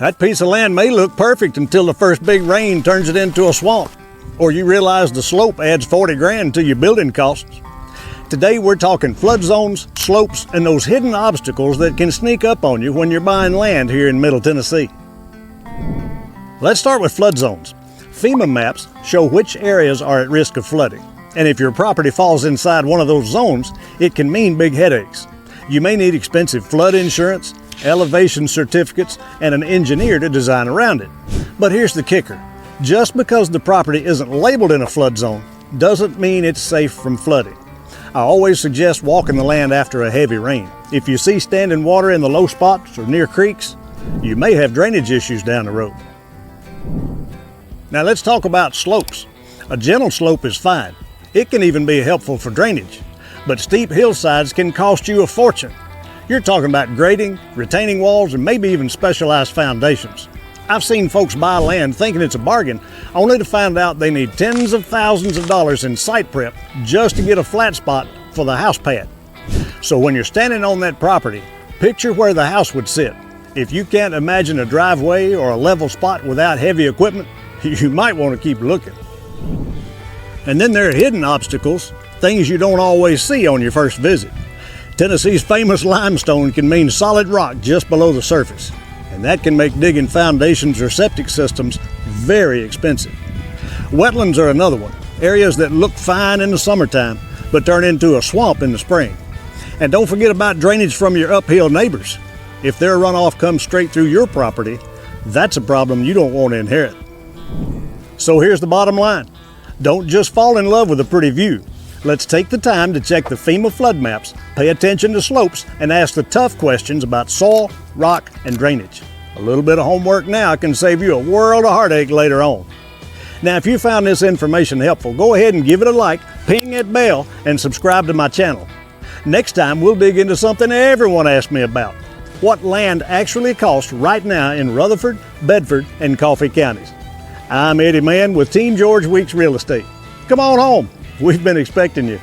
That piece of land may look perfect until the first big rain turns it into a swamp, or you realize the slope adds 40 grand to your building costs. Today we're talking flood zones, slopes, and those hidden obstacles that can sneak up on you when you're buying land here in Middle Tennessee. Let's start with flood zones. FEMA maps show which areas are at risk of flooding, and if your property falls inside one of those zones, it can mean big headaches. You may need expensive flood insurance, elevation certificates, and an engineer to design around it. But here's the kicker. Just because the property isn't labeled in a flood zone doesn't mean it's safe from flooding. I always suggest walking the land after a heavy rain. If you see standing water in the low spots or near creeks, you may have drainage issues down the road. Now let's talk about slopes. A gentle slope is fine. It can even be helpful for drainage. But steep hillsides can cost you a fortune. You're talking about grading, retaining walls, and maybe even specialized foundations. I've seen folks buy land thinking it's a bargain, only to find out they need tens of thousands of dollars in site prep just to get a flat spot for the house pad. So when you're standing on that property, picture where the house would sit. If you can't imagine a driveway or a level spot without heavy equipment, you might want to keep looking. And then there are hidden obstacles, things you don't always see on your first visit. Tennessee's famous limestone can mean solid rock just below the surface, and that can make digging foundations or septic systems very expensive. Wetlands are another one, areas that look fine in the summertime but turn into a swamp in the spring. And don't forget about drainage from your uphill neighbors. If their runoff comes straight through your property, that's a problem you don't want to inherit. So here's the bottom line. Don't just fall in love with a pretty view. Let's take the time to check the FEMA flood maps, pay attention to slopes, and ask the tough questions about soil, rock, and drainage. A little bit of homework now can save you a world of heartache later on. Now, if you found this information helpful, go ahead and give it a like, ping that bell, and subscribe to my channel. Next time, we'll dig into something everyone asks me about: what land actually costs right now in Rutherford, Bedford, and Coffee counties. I'm Eddie Mann with Team George Weeks Real Estate. Come on home. We've been expecting you.